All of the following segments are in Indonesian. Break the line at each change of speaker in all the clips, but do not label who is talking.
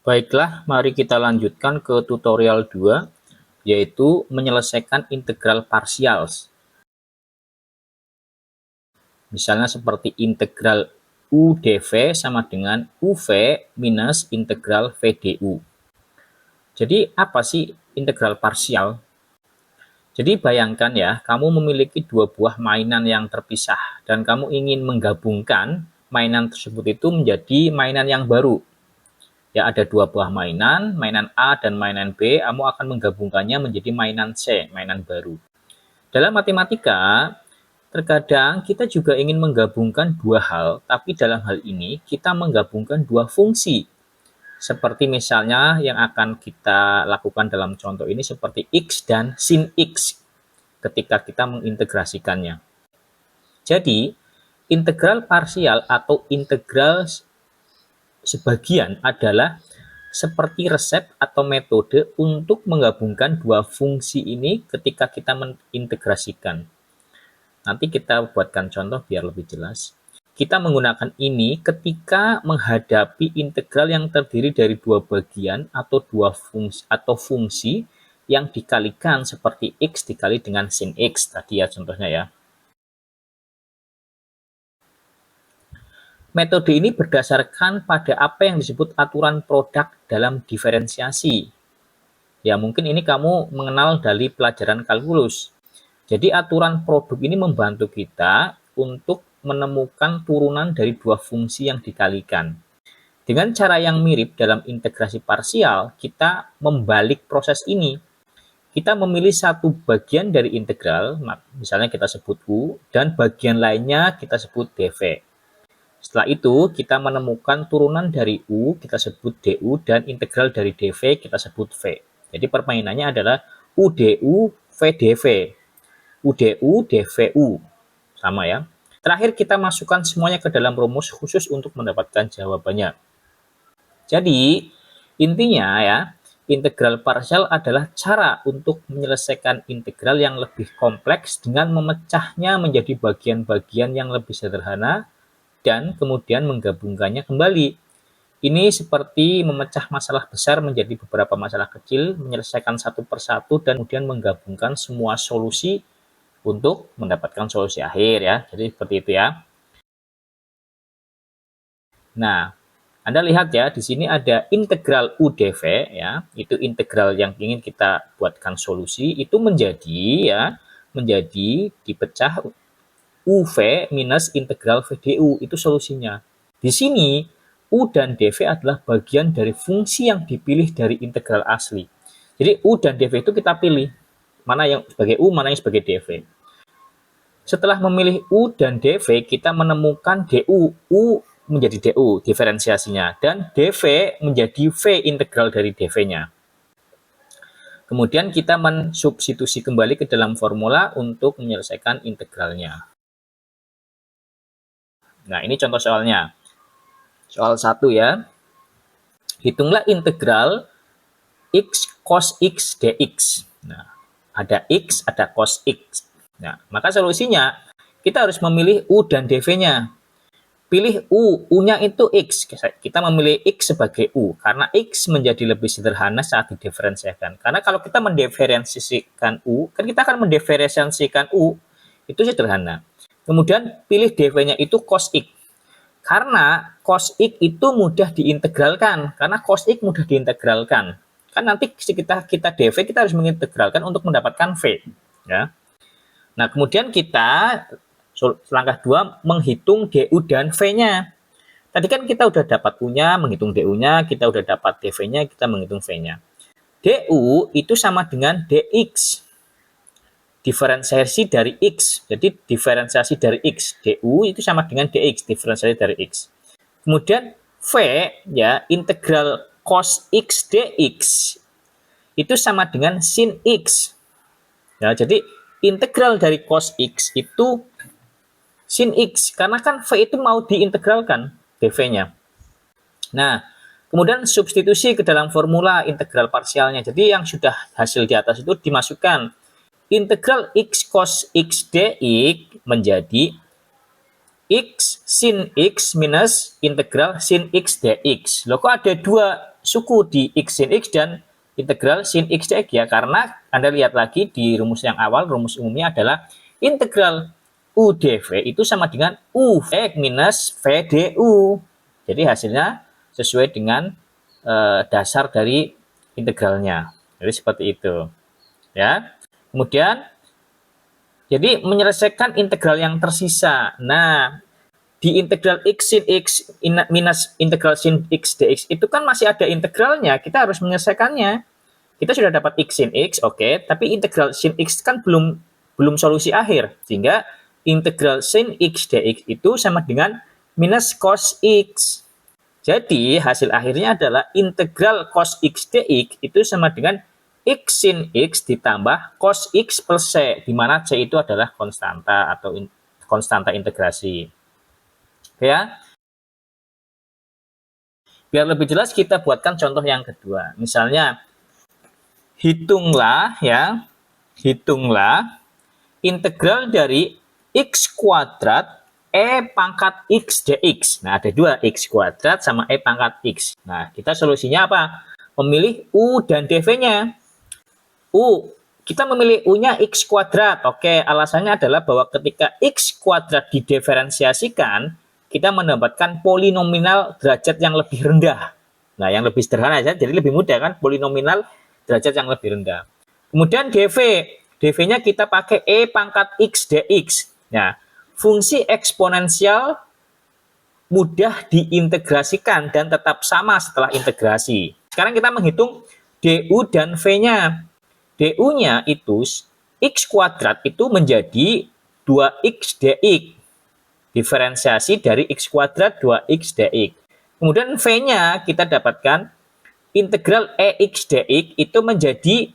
Baiklah, mari kita lanjutkan ke tutorial 2, yaitu menyelesaikan integral parsial. Misalnya seperti integral U dV sama dengan UV minus integral V du. Jadi apa sih integral parsial? Jadi bayangkan ya, kamu memiliki dua buah mainan yang terpisah dan kamu ingin menggabungkan mainan tersebut itu menjadi mainan yang baru. Ya, ada dua buah mainan, mainan A dan mainan B, kamu akan menggabungkannya menjadi mainan C, mainan baru. Dalam matematika, terkadang kita juga ingin menggabungkan dua hal, tapi dalam hal ini kita menggabungkan dua fungsi. Seperti misalnya yang akan kita lakukan dalam contoh ini seperti X dan sin X ketika kita mengintegrasikannya. Jadi, integral parsial atau integral sebagian adalah seperti resep atau metode untuk menggabungkan dua fungsi ini ketika kita mengintegrasikan. Nanti kita buatkan contoh biar lebih jelas. Kita menggunakan ini ketika menghadapi integral yang terdiri dari dua bagian atau fungsi yang dikalikan seperti X dikali dengan sin X tadi ya contohnya ya. Metode ini berdasarkan pada apa yang disebut aturan produk dalam diferensiasi. Ya, mungkin ini kamu mengenal dari pelajaran kalkulus. Jadi aturan produk ini membantu kita untuk menemukan turunan dari dua fungsi yang dikalikan. Dengan cara yang mirip dalam integrasi parsial, kita membalik proses ini. Kita memilih satu bagian dari integral, misalnya kita sebut U, dan bagian lainnya kita sebut dV. Setelah itu, kita menemukan turunan dari U, kita sebut du, dan integral dari dV kita sebut V. Jadi permainannya adalah U du, V dV. U du, dvu. Sama ya. Terakhir kita masukkan semuanya ke dalam rumus khusus untuk mendapatkan jawabannya. Jadi, intinya ya, integral parsial adalah cara untuk menyelesaikan integral yang lebih kompleks dengan memecahnya menjadi bagian-bagian yang lebih sederhana dan kemudian menggabungkannya kembali. Ini seperti memecah masalah besar menjadi beberapa masalah kecil, menyelesaikan satu persatu dan kemudian menggabungkan semua solusi untuk mendapatkan solusi akhir ya. Jadi seperti itu ya. Nah, Anda lihat ya, di sini ada integral U dV ya, itu integral yang ingin kita buatkan solusi itu menjadi dipecah UV minus integral V du, itu solusinya. Di sini U dan dV adalah bagian dari fungsi yang dipilih dari integral asli. Jadi U dan dV itu kita pilih mana yang sebagai U, mana yang sebagai dV. Setelah memilih U dan dV, kita menemukan du. U menjadi du, diferensiasinya, dan dV menjadi V integral dari dV-nya. Kemudian kita mensubstitusi kembali ke dalam formula untuk menyelesaikan integralnya. Nah, ini contoh soalnya. Soal 1 ya. Hitunglah integral x cos x dx. Nah, ada x, ada cos x. Nah, maka solusinya kita harus memilih U dan dV-nya. Pilih U, U-nya itu X. Kita memilih X sebagai U, karena X menjadi lebih sederhana saat didiferensiasikan. Karena kalau kita mendiferensiasikan U, kan kita akan mendiferensiasikan U, itu sederhana. Kemudian pilih dV-nya itu cos X. Karena cos X itu mudah diintegralkan, karena cos X mudah diintegralkan. Kan nanti kita dV, kita harus mengintegralkan untuk mendapatkan V. Ya. Nah, kemudian kita langkah 2 menghitung du dan V-nya. Tadi kan kita udah dapat U-nya, menghitung du-nya, kita udah dapat dV-nya, kita menghitung V-nya. Du itu sama dengan dx. Diferensiasi dari x. Jadi diferensiasi dari x. Du itu sama dengan dx, diferensiasi dari x. Kemudian V ya, integral cos x dx itu sama dengan sin x. Ya, jadi integral dari cos x itu sin x, karena kan V itu mau diintegralkan dV-nya. Nah, kemudian substitusi ke dalam formula integral parsialnya. Jadi yang sudah hasil di atas itu dimasukkan. Integral x cos x dx menjadi x sin x minus integral sin x dx. Loh, kok ada dua suku di x sin x dan integral sin x dx ya? Karena Anda lihat lagi di rumus yang awal, rumus umumnya adalah integral u dv itu sama dengan u v minus v du. Jadi hasilnya sesuai dengan dasar dari integralnya. Jadi seperti itu. Ya. Kemudian jadi menyelesaikan integral yang tersisa. Nah, di integral x sin x minus integral sin x dx itu kan masih ada integralnya. Kita harus menyelesaikannya. Kita sudah dapat x sin x, oke, tapi integral sin x kan belum solusi akhir. Sehingga integral sin x dx itu sama dengan minus cos x. Jadi hasil akhirnya adalah integral cos x dx itu sama dengan x sin x ditambah cos x plus c, di mana c itu adalah konstanta atau konstanta integrasi. Oke ya. Biar lebih jelas kita buatkan contoh yang kedua. Misalnya hitunglah integral dari x kuadrat e pangkat x dx. Nah, ada dua, x kuadrat sama e pangkat x. Nah, kita solusinya apa? Memilih u dan dv-nya. Kita memilih u-nya x kuadrat. Oke, alasannya adalah bahwa ketika x kuadrat didiferensiasikan, kita mendapatkan polinomial derajat yang lebih rendah. Nah, yang lebih sederhana aja, jadi lebih mudah kan, polinomial derajat yang lebih rendah. Kemudian dv-nya kita pakai e pangkat x dx. Nah, fungsi eksponensial mudah diintegrasikan dan tetap sama setelah integrasi. Sekarang kita menghitung du dan v-nya. du-nya itu x kuadrat itu menjadi 2x dx. Diferensiasi dari x kuadrat 2x dx. Kemudian v-nya kita dapatkan integral ex dx itu menjadi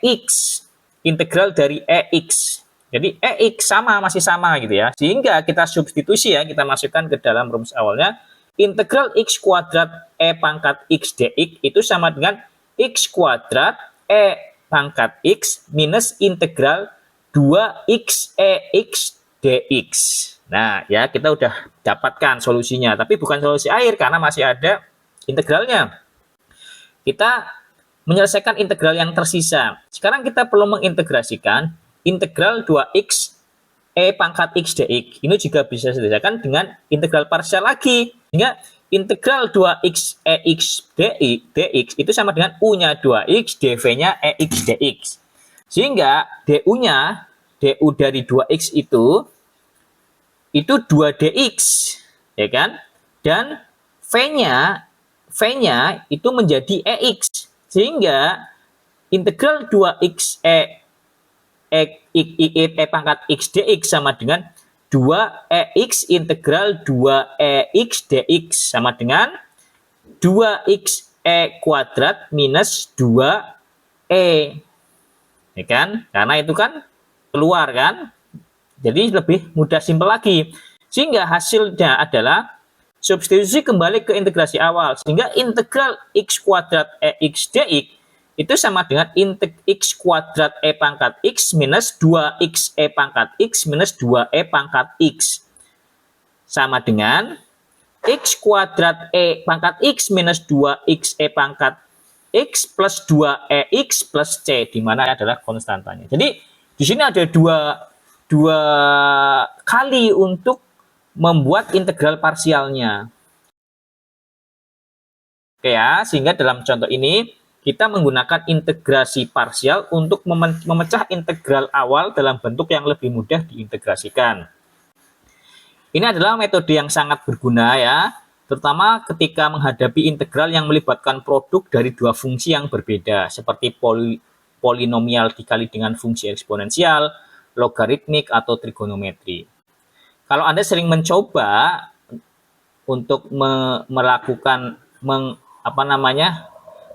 ex. Integral dari ex. Jadi ex masih sama gitu ya. Sehingga kita substitusi ya, kita masukkan ke dalam rumus awalnya. Integral x kuadrat e pangkat x dx itu sama dengan x kuadrat e pangkat x minus integral 2x ex dx. Nah, ya kita udah dapatkan solusinya. Tapi bukan solusi akhir karena masih ada integralnya. Kita menyelesaikan integral yang tersisa. Sekarang kita perlu mengintegrasikan integral 2x e pangkat x dx. Ini juga bisa diselesaikan dengan integral parsial lagi. Sehingga integral 2x ex dx itu sama dengan u-nya 2x, dv-nya ex dx. Sehingga du-nya, du dari 2x itu 2dx, ya kan? Dan v-nya itu menjadi ex. Sehingga integral 2x e pangkat x dx sama dengan 2ex integral 2ex dx sama dengan 2x e kuadrat minus 2e. Ya kan? Karena itu kan keluar kan? Jadi lebih mudah, simpel lagi. Sehingga hasilnya adalah substitusi kembali ke integrasi awal. Sehingga integral x kuadrat ex dx itu sama dengan x kuadrat e pangkat x minus 2x e pangkat x minus 2e pangkat x. Sama dengan x kuadrat e pangkat x minus 2x e pangkat x plus 2ex plus c, di mana adalah konstantanya. Jadi di sini ada dua kali untuk membuat integral parsialnya. Oke ya, sehingga dalam contoh ini kita menggunakan integrasi parsial untuk memecah integral awal dalam bentuk yang lebih mudah diintegrasikan. Ini adalah metode yang sangat berguna ya, terutama ketika menghadapi integral yang melibatkan produk dari dua fungsi yang berbeda, seperti polinomial dikali dengan fungsi eksponensial, logaritmik, atau trigonometri. Kalau Anda sering mencoba untuk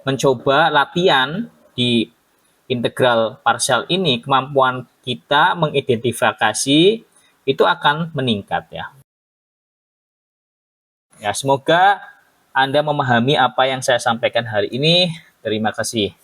mencoba latihan di integral parsial ini, kemampuan kita mengidentifikasi itu akan meningkat ya. Ya, semoga Anda memahami apa yang saya sampaikan hari ini. Terima kasih.